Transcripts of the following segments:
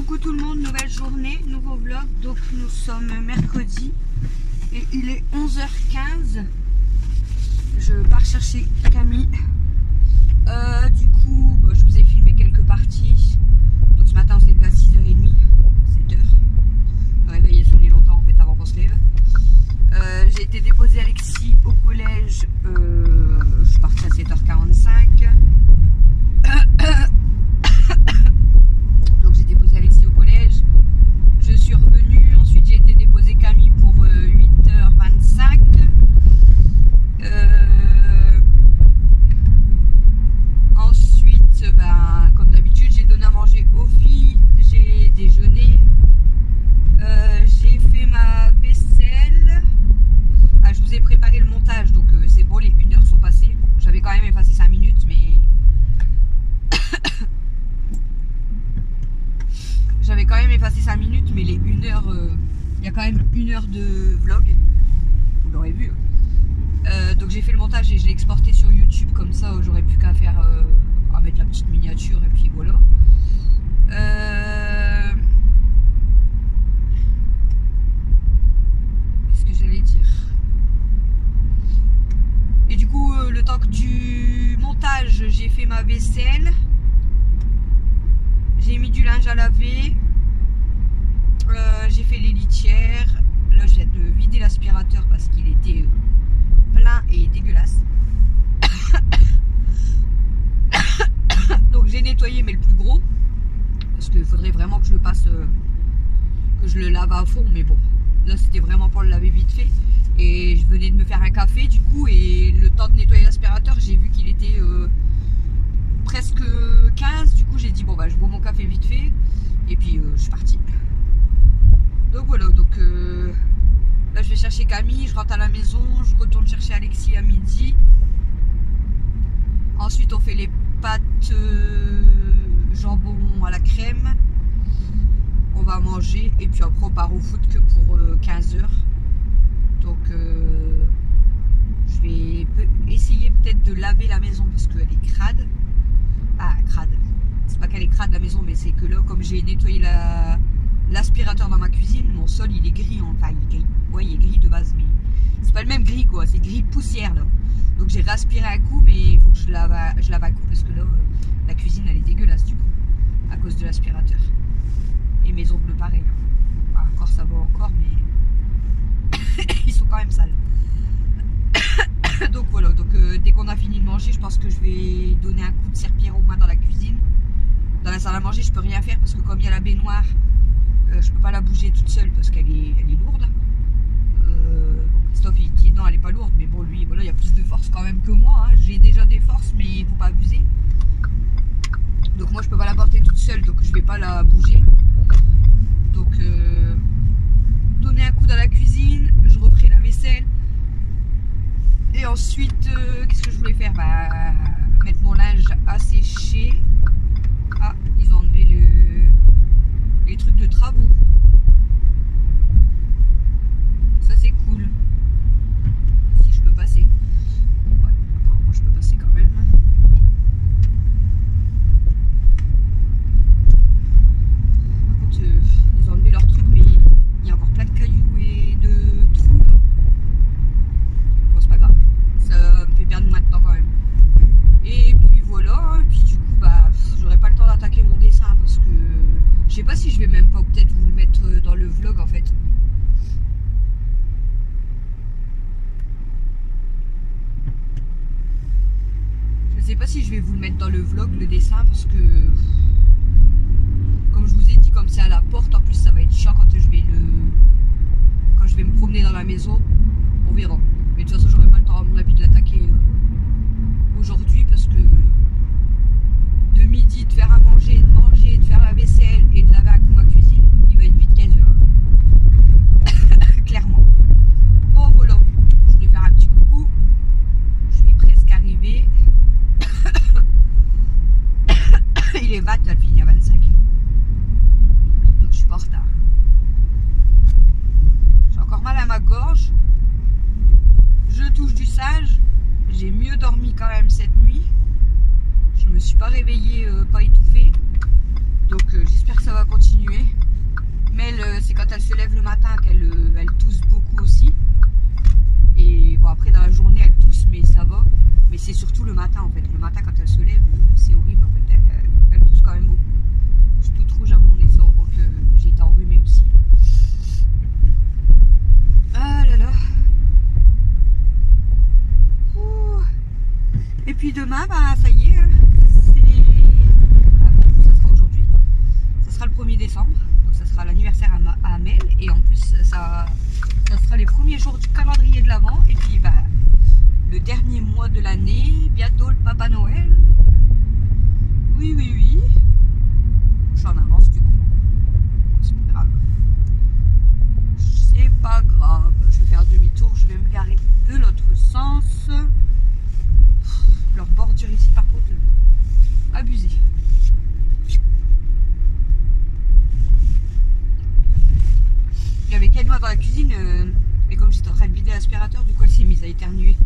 Coucou tout le monde, nouvelle journée, nouveau vlog. Donc nous sommes mercredi et il est 11h15. Je pars chercher Camille. Du coup, je vous ai filmé quelques parties. Donc ce matin on s'est levé à 6h30, 7h. Le réveil est sonné longtemps en fait avant qu'on se lève. J'ai été déposer Alexis au collège. Je suis partie à 7h45. Donc j'ai déposé Alexis au collège. Je suis revenue. Ensuite j'ai été déposer Camille pour 8h25. Ensuite, comme d'habitude, j'ai donné à manger aux filles. J'ai déjeuné. J'ai fait ma vaisselle. Je vous ai préparé le montage, donc c'est bon, les 1 heure sont passées. J'avais quand même effacé 5 minutes, mais j'avais quand même effacé 5 minutes, mais les 1 heure, il y a quand même 1 heure de vlog. Vous l'aurez vu. Donc j'ai fait le montage et je l'ai exporté sur YouTube, comme ça j'aurais plus qu'à faire à mettre la petite miniature et puis voilà. Qu'est-ce que j'allais dire? Et du coup, le temps que du montage, j'ai fait ma vaisselle. J'ai mis du linge à laver. J'ai fait les litières. Là, je viens de vider l'aspirateur parce qu'il était plein et dégueulasse. Donc j'ai nettoyé, mais le plus gros. Parce qu'il faudrait vraiment que je le passe, que je le lave à fond. Mais bon, là c'était vraiment pour le laver vite fait. Et je venais de me faire un café du coup, et le temps de nettoyer l'aspirateur, j'ai vu qu'il était presque 15. Du coup j'ai dit bon je bois mon café vite fait et puis je suis partie. Donc voilà, donc là je vais chercher Camille, je rentre à la maison, je retourne chercher Alexis à midi. Ensuite on fait les pâtes jambon à la crème. On va manger et puis après on part au foot que pour 15 h. Donc je vais essayer peut-être de laver la maison parce qu'elle est crade. Ah, crade. C'est pas qu'elle est crade la maison, mais c'est que là, comme j'ai nettoyé l'aspirateur dans ma cuisine, mon sol il est gris. Enfin, il est gris. Ouais, il est gris de base, mais c'est pas le même gris quoi. C'est gris de poussière là. Donc j'ai raspiré un coup, mais il faut que je lave un coup parce que là, la cuisine elle est dégueulasse du coup, à cause de l'aspirateur. Et mes ongles pareil. Encore ça va encore, mais ils sont quand même sales. Donc voilà, donc dès qu'on a fini de manger, je pense que je vais donner un coup de serpillère au moins dans la cuisine. Dans la salle à manger, je peux rien faire parce que comme il y a la baignoire, je peux pas la bouger toute seule parce qu'elle est lourde. Christophe il dit non, elle est pas lourde, mais bon, lui voilà, il y a plus de force quand même que moi. Hein. J'ai déjà des forces, mais il faut pas abuser. Donc moi je peux pas la porter toute seule, donc je vais pas la bouger. Donc donner un coup dans la cuisine, je referai la vaisselle. Et ensuite, qu'est-ce que je voulais faire? Mettre mon linge à sécher. Ah, ils ont enlevé les trucs de travaux. Ça c'est cool. Si je peux passer. Ouais, apparemment je peux passer quand même. Par contre, ils ont enlevé leurs trucs, mais il y a encore plein de cailloux et de trous là. Bon, c'est pas grave. Ça me fait perdre maintenant quand même. Et puis voilà, et puis du coup j'aurai pas le temps d'attaquer mon dessin parce que je sais pas si je vais même pas peut-être vous le mettre dans le vlog en fait. Je sais pas si je vais vous le mettre dans le vlog, le dessin, parce que comme je vous ai dit, comme c'est à la porte, en plus ça va être chiant quand je vais me promener dans la maison. On verra. Mais de toute façon j'aurai pas le temps à mon avis de l'attaquer aujourd'hui parce que de midi de faire à manger, de manger, de faire la vaisselle et de laver un coup ma cuisine, il va être vite 15 h. Clairement. Bon voilà, je voulais faire un petit coucou. Je suis presque arrivée. Il est 20, elle finit à 25. Donc je suis pas en retard. J'ai encore mal à ma gorge. Je touche du sage. J'ai mieux dormi quand même cette nuit. Je me suis pas réveillée, pas étouffée. Donc j'espère que ça va va continuer. Mel, c'est quand elle se lève le matin qu'elle elle tousse beaucoup aussi. Et bon, après dans la journée elle tousse, mais ça va. Mais c'est surtout le matin en fait. Le matin quand elle se lève, c'est horrible en fait. Elle tousse quand même beaucoup. Je suis toute rouge à mon nez, ça voit que j'ai été enrhumée aussi. Ah là là. Ouh. Et puis demain, bah ça y est, ça sera aujourd'hui. Ça sera le 1er décembre. Donc ça sera l'anniversaire à Mel. Et en plus, ça sera les premiers jours du calendrier de l'Avent. Et puis bah le dernier mois de l'année, bientôt le Papa Noël. Oui, oui, oui. Je suis en avance du coup. C'est pas grave. C'est pas grave. Je vais faire demi-tour. Je vais me garer de l'autre sens. Leur bordure ici par contre, abusée. Il y avait Kenwa dans la cuisine. Mais comme j'étais en train de vider l'aspirateur, du coup elle s'est mise à éternuer.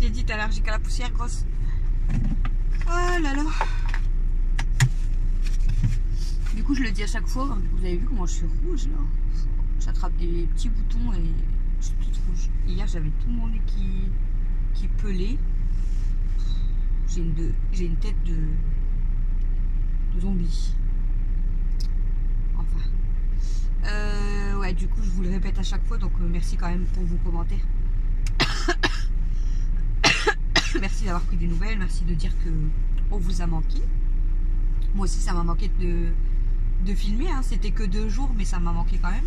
J'ai dit t'es allergique à la poussière grosse. Oh là là. Du coup je le dis à chaque fois, vous avez vu comment je suis rouge là. J'attrape des petits boutons et je suis toute rouge. Hier j'avais tout mon nez qui pelait. J'ai une tête de zombie. Enfin. Ouais, du coup je vous le répète à chaque fois, donc merci quand même pour vos commentaires. Merci d'avoir pris des nouvelles, merci de dire que on vous a manqué. Moi aussi ça m'a manqué de filmer, hein. C'était que 2 jours mais ça m'a manqué quand même.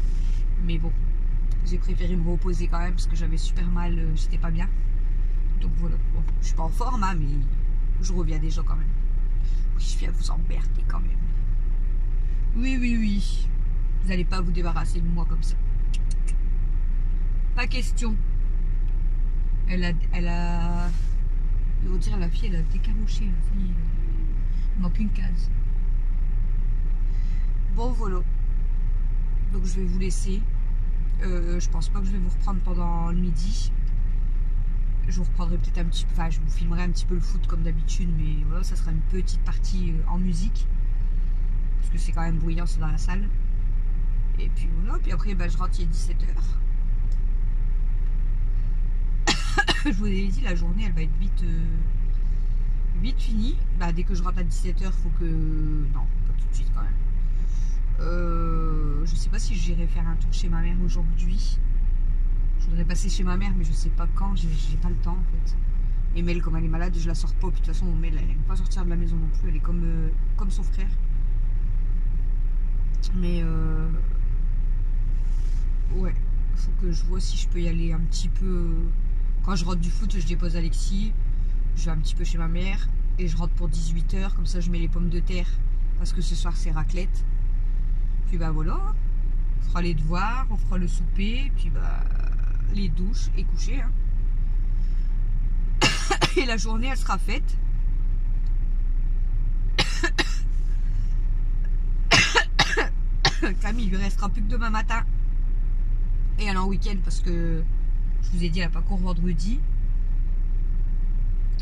Mais bon, j'ai préféré me reposer quand même parce que j'avais super mal, j'étais pas bien. Donc voilà, bon, je suis pas en forme hein, mais je reviens déjà quand même. Oui, je viens vous emmerder quand même. Oui, oui, oui. Vous n'allez pas vous débarrasser de moi comme ça. Pas question. Elle a... Je veux dire, la fille, elle a décamoché. La fille, il manque une case. Bon, voilà. Donc, je vais vous laisser. Je pense pas que je vais vous reprendre pendant le midi. Je vous reprendrai peut-être un petit peu... Enfin, je vous filmerai un petit peu le foot comme d'habitude. Mais voilà, ça sera une petite partie en musique. Parce que c'est quand même bruyant, c'est dans la salle. Et puis voilà. Puis après, bah, je rentre, il est 17h. Je vous ai dit, la journée elle va être vite finie. Bah, dès que je rentre à 17h, faut que... Non, pas tout de suite quand même. Je sais pas si j'irai faire un tour chez ma mère aujourd'hui. Je voudrais passer chez ma mère, mais je sais pas quand, j'ai pas le temps en fait. Et Mel, comme elle est malade, je la sors pas. Puis de toute façon, Mel, elle aime pas sortir de la maison non plus. Elle est comme son frère. Mais ouais, faut que je vois si je peux y aller un petit peu. Quand je rentre du foot, je dépose Alexis, je vais un petit peu chez ma mère et je rentre pour 18h, comme ça je mets les pommes de terre parce que ce soir c'est raclette. Puis bah voilà, on fera les devoirs, on fera le souper, puis bah les douches et coucher. Hein. Et la journée elle sera faite. Camille, il lui restera plus que demain matin et elle est en week-end parce que je vous ai dit, elle n'a pas cours vendredi.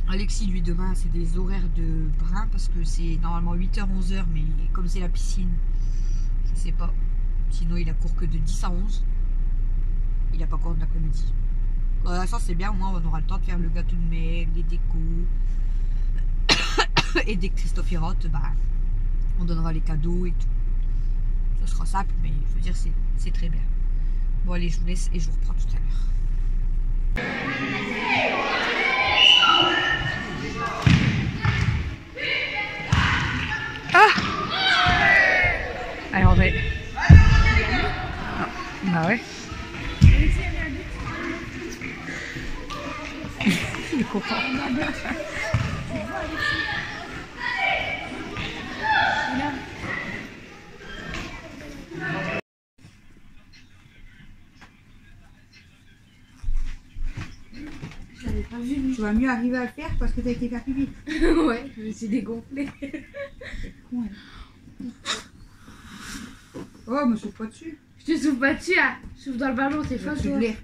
Alexis, lui, demain, c'est des horaires de brin parce que c'est normalement 8h, 11h, mais comme c'est la piscine, je sais pas. Sinon, il a cours que de 10 à 11. Il n'a pas cours de l'après-midi. Bon, ça, c'est bien, au moins, on aura le temps de faire le gâteau de Mel, les décos. Et dès que Christophe y rentre, bah, on donnera les cadeaux et tout. Ce sera simple, mais je veux dire, c'est très bien. Bon, allez, je vous laisse et je vous reprends tout à l'heure. Ah! Allez, André. Bah ouais. Il est content. Tu vas mieux arriver à le faire parce que t'as été faire pipi. Ouais, je me suis dégonflée. Ouais. Oh, me souffle pas dessus. Je te souffle pas dessus, hein. Je souffle dans le ballon, c'est fort. J'ai reçu de l'air.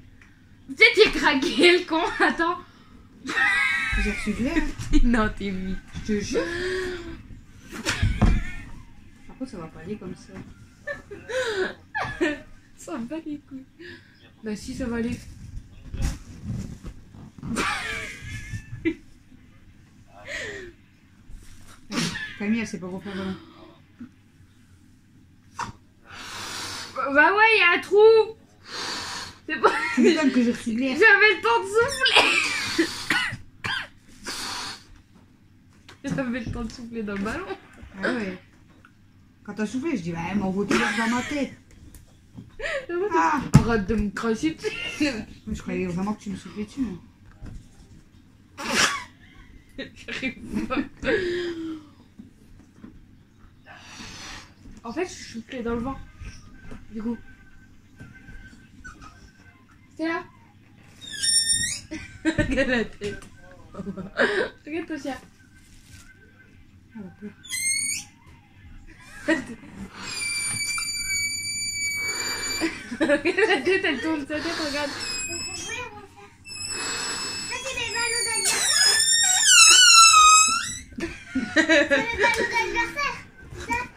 Tu sais, t'es craqué le con, attends. J'ai reçu de l'air. Non, t'es mis. Je te jure. Par contre, ça va pas aller comme ça. Ça va pas les couilles. Bah si, ça va aller. Camille, elle sait pas gonfler un ballon. Bah ouais, il y a un trou. C'est pas... Tu m'étonnes que j'ai reçu de l'air. J'avais le temps de souffler. J'avais le temps de souffler dans le ballon. Ah ouais. Quand t'as soufflé, je dis, bah, elle m'envoie tout l'air dans ma tête. Ah. Arrête de me cracher dessus. Je croyais vraiment que tu me soufflais dessus. J'arrive pas. En fait, je soufflais dans le vent. Du coup. C'est là. Regarde la tête. Regarde toi, chien. Ah, la peur. Regarde la tête, elle tourne sa tête, regarde.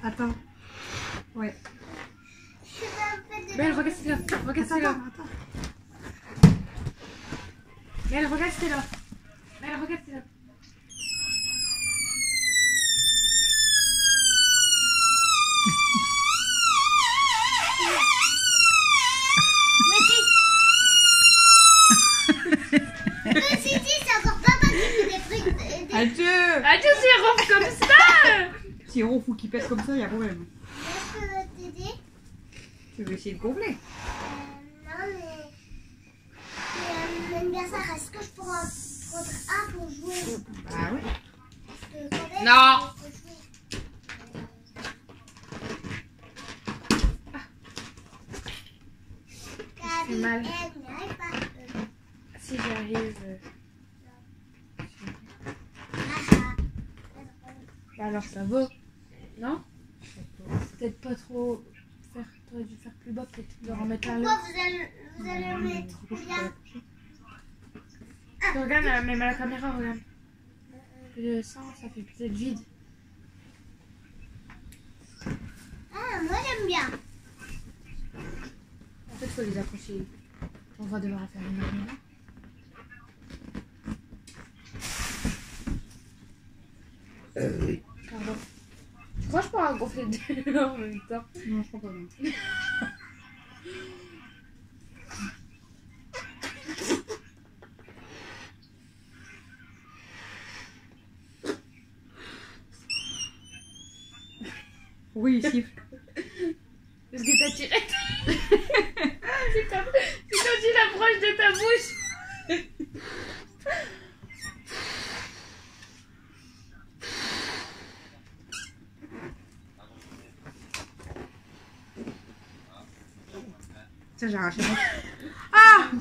Attends. Ouais. Belle, regarde, c'est là. Regarde, c'est là. Attends. Belle, regarde, c'est là. Belle, regarde, c'est là. Adieu. Adieu, c'est ronfle comme ça. Si on faut qu'il pèse comme ça, il y a problème. Est-ce que je peux t'aider? Tu veux essayer de gonfler? Non, mais l'anniversaire, est-ce que je pourrais prendre un pour jouer? Bah ouais. Parce que quand même, Non. on peut jouer. fait mal. Elle n'y arrive pas. Si j'arrive. Alors ça va. Non? Peut-être pas trop faire. T'aurais dû faire plus bas, peut-être de remettre un Pourquoi lot. vous allez le mettre bien? Regarde, même à la caméra, regarde. Le sang, ça fait peut-être vide. Ah, moi j'aime bien. En fait, faut les accrocher. On va devoir faire une armure. Pardon. Tu crois que je pourrais gonfler deux en même temps? Non, je crois pas. Non. Oui, il siffle. Parce que t'as tiré. C'est quand tu l'approches de ta bouche. Tiens, j'ai arraché mon... Ah!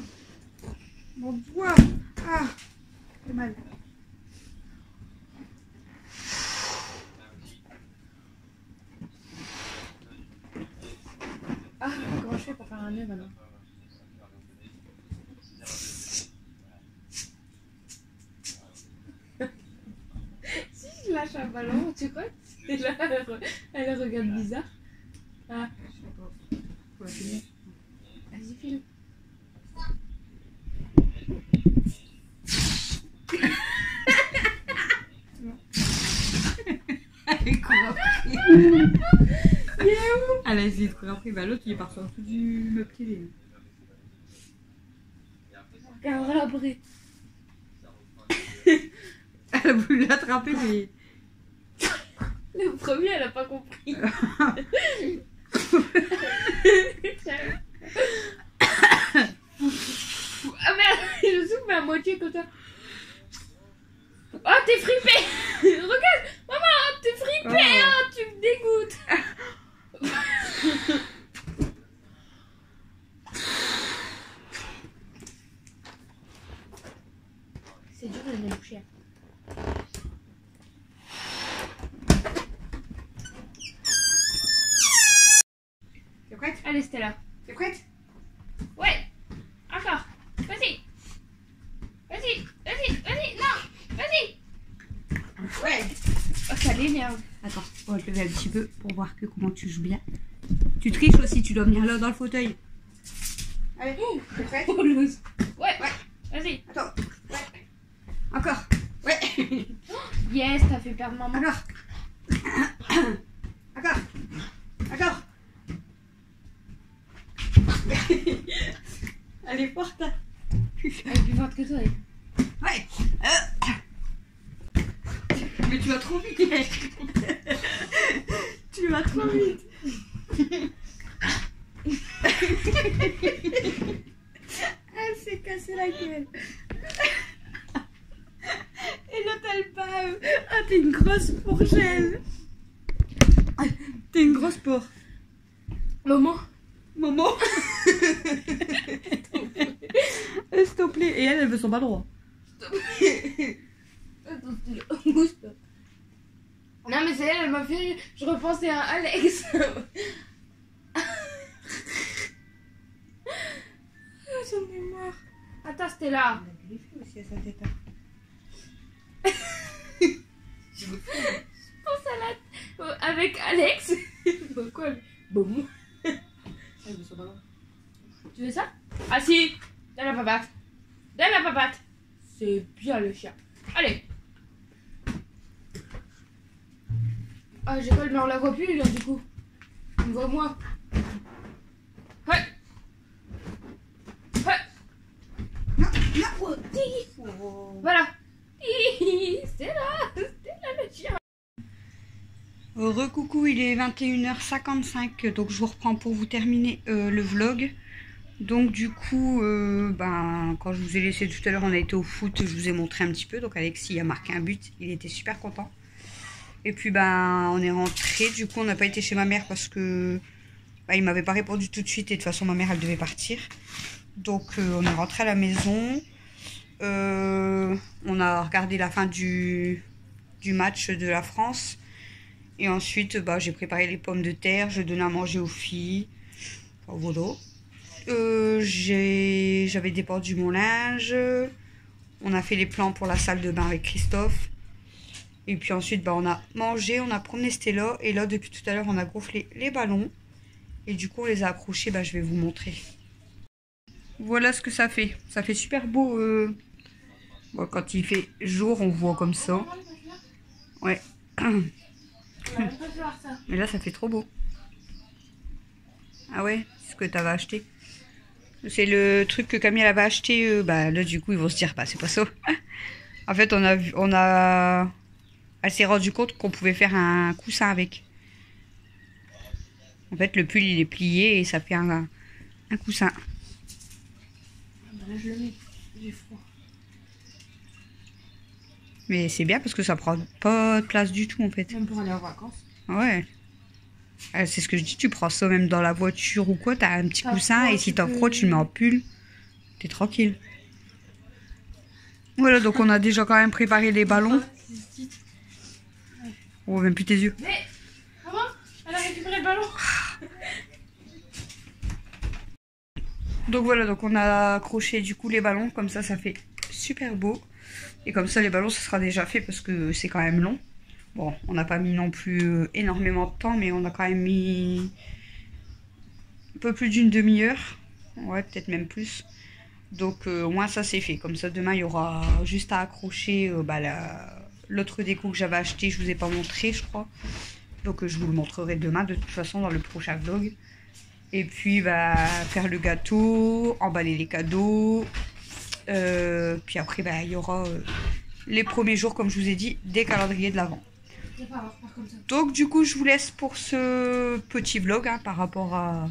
Mon doigt! Ah! C'est mal. Ah, comment je fais pour faire un nœud maintenant? Si je lâche un ballon, tu crois? Et là, elle regarde bizarre. Ah, Je sais pas. Faut la filmer. vas-y, file. Elle court après. Il est où? Elle a essayé de courir après. Bah, l'autre, il est parti en dessous du meuble télé. Regarde l'abri. Elle a voulu l'attraper, mais... Le premier, elle a pas compris. Ah merde, je souffle à moitié comme ça. Oh, t'es fripé. Regarde, maman, t'es fripé. Oh, tu me dégoûtes. C'est dur de les boucher. T'es prête? Allez, Stella. T'es prête? Ouais. Encore. Vas-y. Vas-y. Vas-y. Vas-y. Non. Vas-y. Ouais. Oh, ça l'énerve. Attends, on va te lever un petit peu pour voir que comment tu joues bien. Tu triches aussi, tu dois venir là dans le fauteuil. Allez, t'es prête? Oh, l'os. Ouais, vas-y. Attends, ouais. Encore, ouais. Yes, t'as fait perdre maman. Encore. Encore. Encore. Elle est forte. Elle est plus forte que toi. Ouais. Mais tu vas trop vite. Tu vas trop vite. Elle s'est cassée la gueule. Et l'autre elle bave. Ah, t'es une grosse fourgelle. T'es une grosse porc. Maman. Maman. S'il te plaît. Et elle veut son bas droit. Non mais c'est elle m'a fait. Je repensais à Alex. J'en ai marre. Attends, c'était là. Elle a griffé aussi à sa tête. Je pense à la. Avec Alex. Pourquoi? Bon. Elle veut son bas droit. Tu veux ça? Ah si. Donne la papate. Donne la papate. C'est bien le chien. Allez. Ah j'ai pas mais on la voit plus là du coup. On voit moi. Ouais. Ouais. Non, non. Oh. Voilà. C'est là le chien. Recoucou, il est 21h55, donc je vous reprends pour vous terminer le vlog. Donc du coup, quand je vous ai laissé tout à l'heure, on a été au foot, je vous ai montré un petit peu. Donc Alexis a marqué un but, il était super content. Et puis on est rentré, du coup on n'a pas été chez ma mère parce que il m'avait pas répondu tout de suite et de toute façon ma mère elle devait partir. Donc on est rentré à la maison, on a regardé la fin du match de la France. Et ensuite j'ai préparé les pommes de terre, je donnais à manger aux filles. Enfin, voilà. J'avais dépendu mon linge. On a fait les plans pour la salle de bain avec Christophe. Et puis ensuite on a mangé, on a promené Stella. Et là depuis tout à l'heure on a gonflé les ballons. Et du coup on les a accrochés, je vais vous montrer. Voilà ce que ça fait. Ça fait super beau. Bon, quand il fait jour on voit comme ça. Ouais. Mais là ça fait trop beau. Ah ouais, c'est ce que t'avais acheté. C'est le truc que Camille avait acheté. Là du coup ils vont se dire c'est pas ça. En fait elle s'est rendu compte qu'on pouvait faire un coussin avec. En fait le pull il est plié et ça fait un coussin. Là je le mets, j'ai froid. Mais c'est bien parce que ça prend pas de place du tout en fait. Même pour aller en vacances. Ouais. C'est ce que je dis, tu prends ça même dans la voiture ou quoi, t'as un petit coussin et si t'as froid tu le mets en pull. T'es tranquille. Voilà, donc on a déjà quand même préparé les ballons. On voit même plus tes yeux. Mais maman, elle a récupéré le ballon. Donc voilà, donc on a accroché du coup les ballons, comme ça fait super beau. Et comme ça les ballons ça sera déjà fait parce que c'est quand même long. Bon, on n'a pas mis non plus énormément de temps, mais on a quand même mis un peu plus d'une demi-heure. Ouais, peut-être même plus. Donc au moins ça c'est fait. Comme ça demain il y aura juste à accrocher l'autre déco que j'avais acheté. Je vous ai pas montré je crois. Donc je vous le montrerai demain de toute façon dans le prochain vlog. Et puis faire le gâteau, emballer les cadeaux. Puis après il y aura les premiers jours comme je vous ai dit des calendriers de l'Avent. Donc du coup je vous laisse pour ce petit vlog par rapport à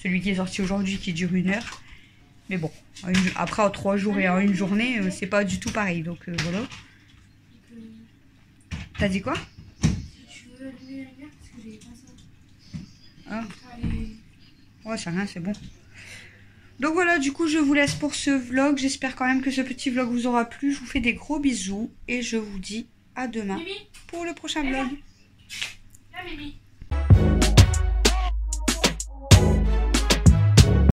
celui qui est sorti aujourd'hui qui dure 1 heure. Mais bon, après en 3 jours et en 1 journée c'est pas du tout pareil. Donc voilà. T'as dit quoi? Tu veux allumer la lumière parce que j'ai pas ça. Ah. Allez. Ouais c'est rien, c'est bon. Donc voilà, du coup je vous laisse pour ce vlog. J'espère quand même que ce petit vlog vous aura plu. Je vous fais des gros bisous et je vous dis à demain Mimi, pour le prochain vlog. là Mimi.